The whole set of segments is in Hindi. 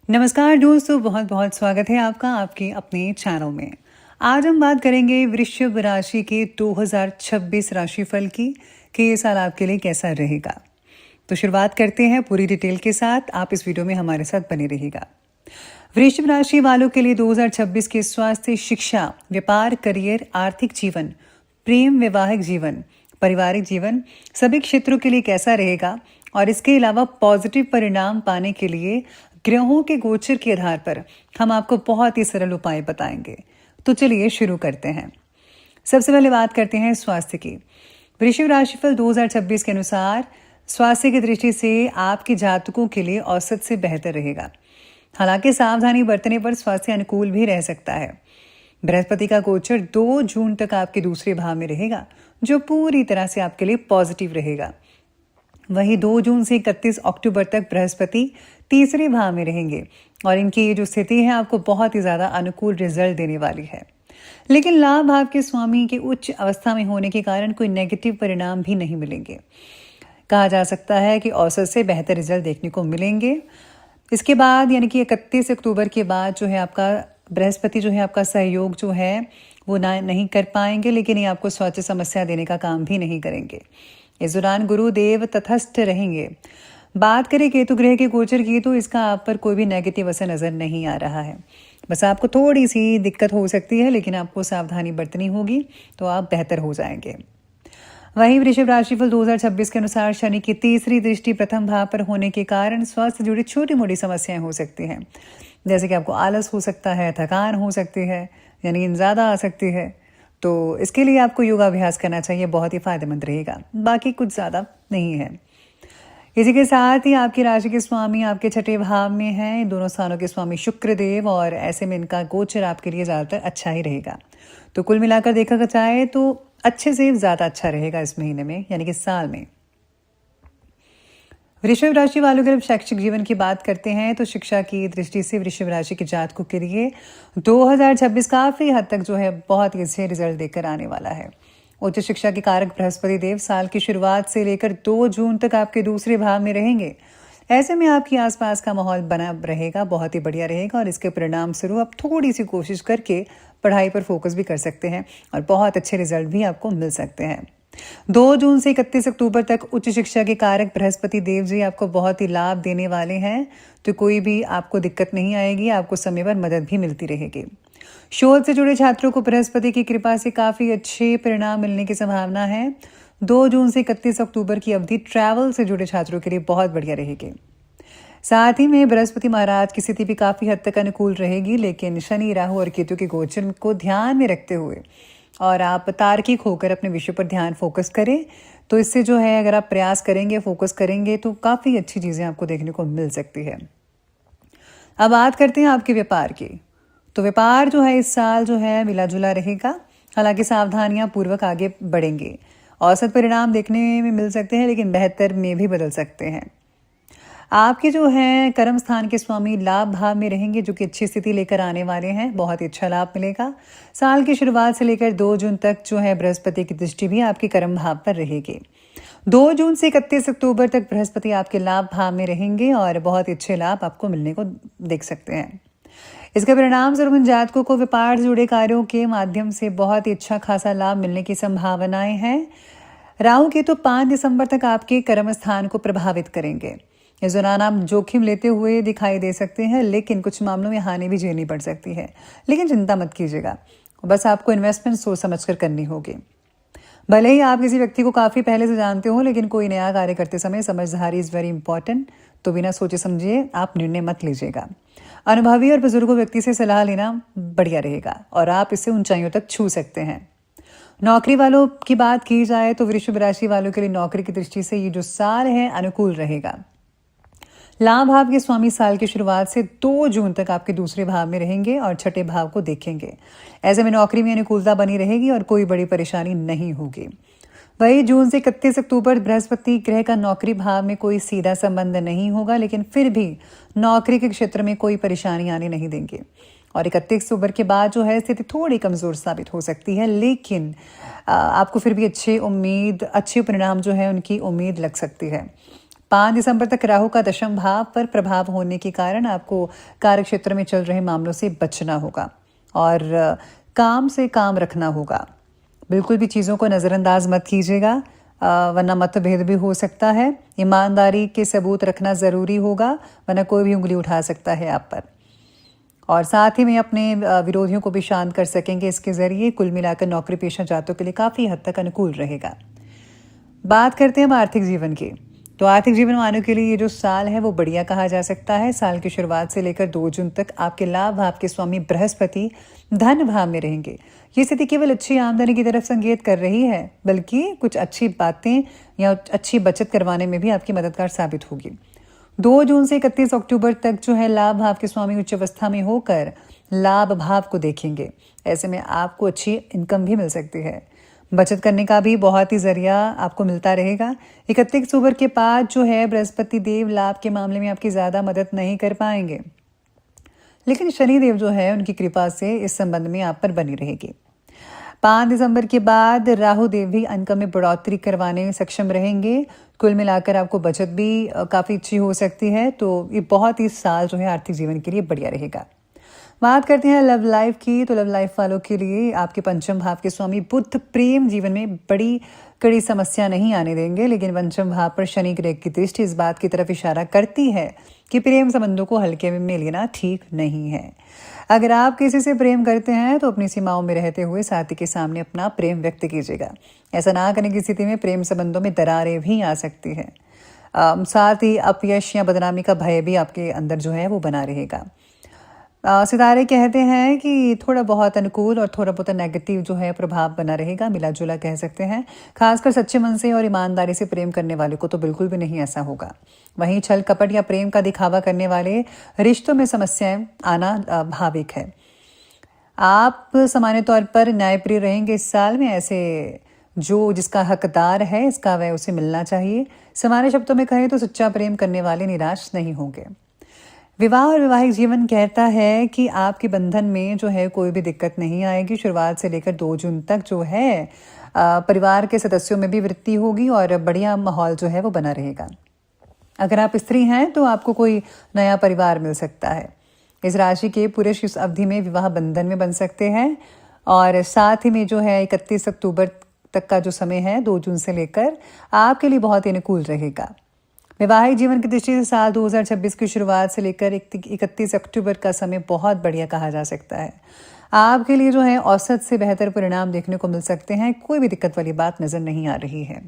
नमस्कार दोस्तों, बहुत बहुत स्वागत है आपका आपके अपने चैनल में। आज हम बात करेंगे वृश्चिक राशि के 2026 राशिफल की कि ये साल आपके लिए कैसा रहेगा। तो शुरुआत करते हैं पूरी डिटेल के साथ। आप इस वीडियो में हमारे साथ बने रहिएगा। वृश्चिक राशि वालों के लिए 2026 के स्वास्थ्य, शिक्षा, व्यापार, करियर, आर्थिक जीवन, प्रेम, वैवाहिक जीवन, पारिवारिक जीवन सभी क्षेत्रों के लिए कैसा रहेगा और इसके अलावा पॉजिटिव परिणाम पाने के लिए ग्रहों के गोचर के आधार पर हम आपको बहुत ही सरल उपाय बताएंगे। तो चलिए शुरू करते हैं। सबसे पहले बात करते हैं स्वास्थ्य की। वृश्चिक राशिफल 2026 के अनुसार स्वास्थ्य की दृष्टि से आपके जातकों के लिए औसत से बेहतर रहेगा। हालांकि सावधानी बरतने पर स्वास्थ्य अनुकूल भी रह सकता है। बृहस्पति का गोचर 2 जून तक आपके दूसरे भाव में रहेगा, जो पूरी तरह से आपके लिए पॉजिटिव रहेगा। वहीं 2 जून से 31 अक्टूबर तक बृहस्पति तीसरे भाव में रहेंगे और इनकी ये जो स्थिति है आपको बहुत ही ज़्यादा अनुकूल रिजल्ट देने वाली है। लेकिन लाभ भाव के स्वामी के उच्च अवस्था में होने के कारण कोई नेगेटिव परिणाम भी नहीं मिलेंगे। कहा जा सकता है कि औसत से बेहतर रिजल्ट देखने को मिलेंगे। इसके बाद यानी कि 31 अक्टूबर के बाद जो है आपका बृहस्पति जो है आपका सहयोग जो है वो नहीं कर पाएंगे, लेकिन ये आपको स्वास्थ्य समस्या देने का काम भी नहीं करेंगे। इस दौरान गुरुदेव तटस्थ रहेंगे। बात करें केतु ग्रह के गोचर की, तो इसका आप पर कोई भी नेगेटिव असर नजर नहीं आ रहा है। बस आपको थोड़ी सी दिक्कत हो सकती है, लेकिन आपको सावधानी बरतनी होगी तो आप बेहतर हो जाएंगे। वहीं वृषभ राशिफल 2026 के अनुसार शनि की तीसरी दृष्टि प्रथम भाव पर होने के कारण स्वास्थ्य से जुड़ी छोटी मोटी समस्याएं हो सकती हैं। जैसे कि आपको आलस हो सकता है, थकान हो सकती है, यानी नींद ज़्यादा आ सकती है। तो इसके लिए आपको योगाभ्यास करना चाहिए, बहुत ही फायदेमंद रहेगा। बाकी कुछ ज़्यादा नहीं है। इसी के साथ ही आपकी राशि के स्वामी आपके छठे भाव में हैं। दोनों स्थानों के स्वामी शुक्र देव, और ऐसे में इनका गोचर आपके लिए ज़्यादातर अच्छा ही रहेगा। तो कुल मिलाकर देखा जाए तो अच्छे से ज़्यादा अच्छा रहेगा इस महीने में, यानी कि साल में। वृषभ राशि वालों के शैक्षिक जीवन की बात करते हैं तो शिक्षा की दृष्टि से वृषभ राशि के जातकों के लिए 2026 काफ़ी हद तक जो है बहुत ही अच्छे रिजल्ट देकर आने वाला है। उच्च शिक्षा के कारक बृहस्पति देव साल की शुरुआत से लेकर 2 जून तक आपके दूसरे भाव में रहेंगे। ऐसे में आपके आसपास का माहौल बना रहेगा, बहुत ही बढ़िया रहेगा, और इसके परिणाम स्वरूप आप थोड़ी सी कोशिश करके पढ़ाई पर फोकस भी कर सकते हैं और बहुत अच्छे रिजल्ट भी आपको मिल सकते हैं। 2 जून से 31 अक्टूबर तक उच्च शिक्षा के कारक बृहस्पति देव जी आपको बहुत ही लाभ देने वाले हैं, तो कोई भी आपको दिक्कत नहीं आएगी, आपको समय पर मदद भी मिलती रहेगी। शोध से जुड़े छात्रों को बृहस्पति की कृपा से काफ़ी अच्छे परिणाम मिलने की संभावना है। 2 जून से 31 अक्टूबर की अवधि ट्रैवल से जुड़े छात्रों के लिए बहुत बढ़िया रहेगी। साथ ही में बृहस्पति महाराज की स्थिति भी काफ़ी हद तक अनुकूल रहेगी, लेकिन शनि, राहु और केतु के गोचर को ध्यान में रखते हुए और आप तार्किक होकर अपने विषय पर ध्यान फोकस करें, तो इससे जो है अगर आप प्रयास करेंगे, फोकस करेंगे, तो काफ़ी अच्छी चीज़ें आपको देखने को मिल सकती है। अब बात करते हैं आपके व्यापार की। तो व्यापार जो है इस साल जो है मिला जुला रहेगा, हालांकि सावधानियां पूर्वक आगे बढ़ेंगे। औसत परिणाम देखने में मिल सकते हैं, लेकिन बेहतर में भी बदल सकते हैं। आपके जो है कर्म स्थान के स्वामी लाभ भाव में रहेंगे, जो कि अच्छी स्थिति लेकर आने वाले हैं, बहुत ही अच्छा लाभ मिलेगा। साल की शुरुआत से लेकर 2 जून तक जो है बृहस्पति की दृष्टि भी आपके कर्म भाव पर रहेगी। 2 जून से 31 अक्टूबर तक बृहस्पति आपके लाभ भाव में रहेंगे और बहुत ही अच्छे लाभ आपको मिलने को देख सकते हैं। इसके परिणाम स्वरूप इन जातकों को व्यापार से जुड़े कार्यों के माध्यम से बहुत ही अच्छा खासा लाभ मिलने की संभावनाएं हैं। राहु केतु 5 दिसंबर तक आपके कर्म स्थान को प्रभावित करेंगे। इस दौरान आप जोखिम लेते हुए दिखाई दे सकते हैं, लेकिन कुछ मामलों में हानि भी झेलनी पड़ सकती है। लेकिन चिंता मत कीजिएगा, बस आपको इन्वेस्टमेंट सोच समझकर करनी होगी। भले ही आप किसी व्यक्ति को काफ़ी पहले से जानते हो, लेकिन कोई नया कार्य करते समय समझदारी इज़ वेरी इंपॉर्टेंट। तो बिना सोचे समझे आप निर्णय मत लीजिएगा। अनुभवी और बुजुर्गों व्यक्ति से सलाह लेना बढ़िया रहेगा और आप इससे ऊंचाइयों तक छू सकते हैं। नौकरी वालों की बात की जाए तो वृषभ राशि वालों के लिए नौकरी की दृष्टि से ये जो साल है अनुकूल रहेगा। लाभ भाव के स्वामी साल की शुरुआत से 2 जून तक आपके दूसरे भाव में रहेंगे और छठे भाव को देखेंगे। ऐसे में नौकरी में अनुकूलता बनी रहेगी और कोई बड़ी परेशानी नहीं होगी। वही जून से 31 अक्टूबर बृहस्पति ग्रह का नौकरी भाव में कोई सीधा संबंध नहीं होगा, लेकिन फिर भी नौकरी के क्षेत्र में कोई परेशानी आने नहीं देंगे। और 31 अक्टूबर के बाद जो है स्थिति थोड़ी कमज़ोर साबित हो सकती है, लेकिन आपको फिर भी अच्छे परिणाम जो है उनकी उम्मीद लग सकती है। 5 दिसंबर तक राहु का दशम भाव पर प्रभाव होने के कारण आपको कार्य क्षेत्र में चल रहे मामलों से बचना होगा और काम से काम रखना होगा। बिल्कुल भी चीज़ों को नज़रअंदाज मत कीजिएगा, वरना मतभेद भी हो सकता है। ईमानदारी के सबूत रखना ज़रूरी होगा, वरना कोई भी उंगली उठा सकता है आप पर। और साथ ही में अपने विरोधियों को भी शांत कर सकेंगे इसके ज़रिए। कुल मिलाकर नौकरी पेशा जातों के लिए काफ़ी हद तक अनुकूल रहेगा। बात करते हैं हम आर्थिक जीवन की। तो आर्थिक जीवन वालों के लिए ये जो साल है वो बढ़िया कहा जा सकता है। साल की शुरुआत से लेकर 2 जून तक आपके लाभ भाव के स्वामी बृहस्पति धन भाव में रहेंगे। ये स्थिति केवल अच्छी आमदनी की तरफ संकेत कर रही है, बल्कि कुछ अच्छी बातें या अच्छी बचत करवाने में भी आपकी मददगार साबित होगी। 2 जून से 31 अक्टूबर तक जो है लाभ भाव के स्वामी उच्च अवस्था में होकर लाभ भाव को देखेंगे। ऐसे में आपको अच्छी इनकम भी मिल सकती है। बचत करने का भी बहुत ही जरिया आपको मिलता रहेगा। 31 अक्टूबर के बाद जो है बृहस्पति देव लाभ के मामले में आपकी ज़्यादा मदद नहीं कर पाएंगे, लेकिन शनिदेव जो है उनकी कृपा से इस संबंध में आप पर बनी रहेगी। 5 दिसंबर के बाद राहु देव भी इनकम में बढ़ोतरी करवाने में सक्षम रहेंगे। कुल मिलाकर आपको बचत भी काफ़ी अच्छी हो सकती है। तो ये बहुत ही साल जो है आर्थिक जीवन के लिए बढ़िया रहेगा। बात करते हैं लव लाइफ की। तो लव लाइफ वालों के लिए आपके पंचम भाव के स्वामी बुध प्रेम जीवन में बड़ी कड़ी समस्या नहीं आने देंगे, लेकिन पंचम भाव पर शनि ग्रह की दृष्टि इस बात की तरफ इशारा करती है कि प्रेम संबंधों को हल्के में लेना ठीक नहीं है। अगर आप किसी से प्रेम करते हैं तो अपनी सीमाओं में रहते हुए साथी के सामने अपना प्रेम व्यक्त कीजिएगा। ऐसा ना करने की स्थिति में प्रेम संबंधों में दरारें भी आ सकती है। साथ ही अपयश या बदनामी का भय भी आपके अंदर जो है वो बना रहेगा। सितारे कहते हैं कि थोड़ा बहुत अनुकूल और थोड़ा बहुत नेगेटिव जो है प्रभाव बना रहेगा, मिला जुला कह सकते हैं। खासकर सच्चे मन से और ईमानदारी से प्रेम करने वाले को तो बिल्कुल भी नहीं ऐसा होगा। वहीं छल कपट या प्रेम का दिखावा करने वाले रिश्तों में समस्याएं आना भाविक है। आप सामान्य तौर पर न्यायप्रिय रहेंगे इस साल में। ऐसे जो जिसका हकदार है इसका वह उसे मिलना चाहिए। सामान्य शब्दों में कहें तो सच्चा प्रेम करने वाले निराश नहीं होंगे। विवाह और वैवाहिक जीवन कहता है कि आपके बंधन में जो है कोई भी दिक्कत नहीं आएगी। शुरुआत से लेकर 2 जून तक जो है परिवार के सदस्यों में भी वृद्धि होगी और बढ़िया माहौल जो है वो बना रहेगा। अगर आप स्त्री हैं तो आपको कोई नया परिवार मिल सकता है। इस राशि के पुरुष इस अवधि में विवाह बंधन में बन सकते हैं और साथ ही में जो है 31 अक्टूबर तक का जो समय है 2 जून से लेकर आपके लिए बहुत ही अनुकूल रहेगा। वैवाहिक जीवन की दृष्टि से साल 2026 की शुरुआत से लेकर 31 अक्टूबर का समय बहुत बढ़िया कहा जा सकता है। आपके लिए जो है औसत से बेहतर परिणाम देखने को मिल सकते हैं। कोई भी दिक्कत वाली बात नजर नहीं आ रही है।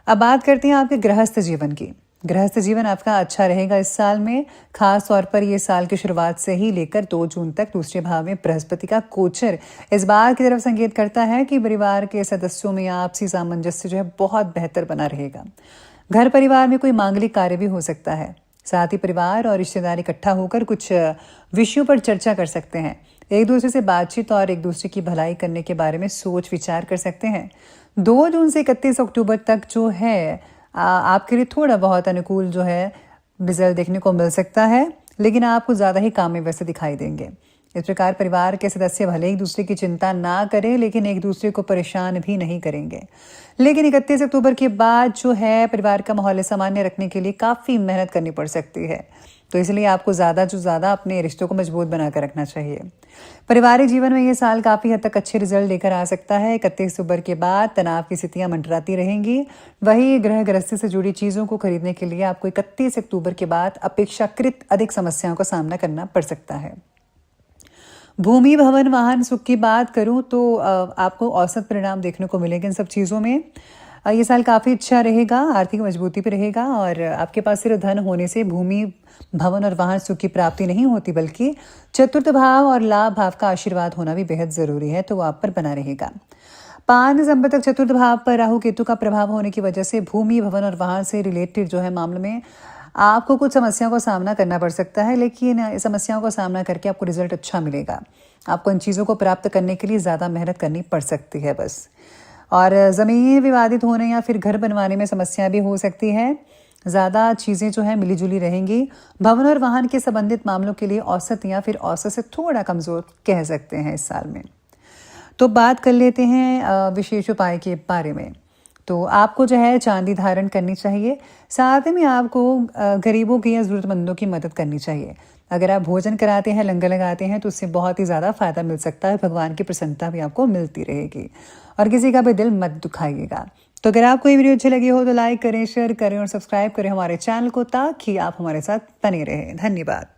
अब बात करते हैं आपके गृहस्थ जीवन की। गृहस्थ जीवन आपका अच्छा रहेगा इस साल में। खास तौर पर ये साल की शुरुआत से ही लेकर 2 जून तक दूसरे भाव में बृहस्पति का गोचर इस बात की तरफ संकेत करता है कि परिवार के सदस्यों में आपसी सामंजस्य जो है बहुत बेहतर बना रहेगा। घर परिवार में कोई मांगलिक कार्य भी हो सकता है। साथ ही परिवार और रिश्तेदार इकट्ठा होकर कुछ विषयों पर चर्चा कर सकते हैं। एक दूसरे से बातचीत और एक दूसरे की भलाई करने के बारे में सोच विचार कर सकते हैं। 2 जून से 31 अक्टूबर तक जो है आपके लिए थोड़ा बहुत अनुकूल जो है रिजल्ट देखने को मिल सकता है, लेकिन आपको ज़्यादा ही काम में व्यस्त दिखाई देंगे। इस प्रकार परिवार के सदस्य भले एक दूसरे की चिंता ना करें, लेकिन एक दूसरे को परेशान भी नहीं करेंगे। लेकिन 31 अक्टूबर के बाद जो है परिवार का माहौल सामान्य रखने के लिए काफ़ी मेहनत करनी पड़ सकती है। तो इसलिए आपको ज़्यादा अपने रिश्तों को मजबूत बनाकर रखना चाहिए। पारिवारिक जीवन में ये साल काफ़ी हद तक अच्छे रिजल्ट लेकर आ सकता है। 31 अक्टूबर के बाद तनाव की स्थितियां मंडराती रहेंगी। वहीं गृह गृहस्थी से जुड़ी चीज़ों को खरीदने के लिए आपको 31 अक्टूबर के बाद अपेक्षाकृत अधिक समस्याओं का सामना करना पड़ सकता है। भूमि भवन वाहन सुख की बात करूं तो आपको औसत परिणाम देखने को मिलेंगे इन सब चीज़ों में। ये साल काफ़ी अच्छा रहेगा, आर्थिक मजबूती भी रहेगा और आपके पास सिर्फ धन होने से भूमि भवन और वाहन सुख की प्राप्ति नहीं होती, बल्कि चतुर्थ भाव और लाभ भाव का आशीर्वाद होना भी बेहद ज़रूरी है, तो वो आप पर बना रहेगा। 5 दिसंबर तक चतुर्थ भाव पर राहु केतु का प्रभाव होने की वजह से भूमि भवन और वाहन से रिलेटेड जो है मामले में आपको कुछ समस्याओं का सामना करना पड़ सकता है, लेकिन इस समस्याओं का सामना करके आपको रिजल्ट अच्छा मिलेगा। आपको इन चीज़ों को प्राप्त करने के लिए ज़्यादा मेहनत करनी पड़ सकती है बस। और ज़मीन विवादित होने या फिर घर बनवाने में समस्या भी हो सकती है। ज़्यादा चीज़ें जो है मिलीजुली रहेंगी। भवन और वाहन के संबंधित मामलों के लिए औसत या फिर औसत से थोड़ा कमज़ोर कह सकते हैं इस साल में। तो बात कर लेते हैं विशेष उपाय के बारे में। तो आपको जो है चांदी धारण करनी चाहिए। साथ में आपको गरीबों की या ज़रूरतमंदों की मदद करनी चाहिए। अगर आप भोजन कराते हैं, लंगर लगाते हैं तो उससे बहुत ही ज़्यादा फ़ायदा मिल सकता है। भगवान की प्रसन्नता भी आपको मिलती रहेगी और किसी का भी दिल मत दुखाइएगा। तो अगर आपको ये वीडियो अच्छी लगी हो तो लाइक करें, शेयर करें और सब्सक्राइब करें हमारे चैनल को, ताकि आप हमारे साथ बने रहें। धन्यवाद।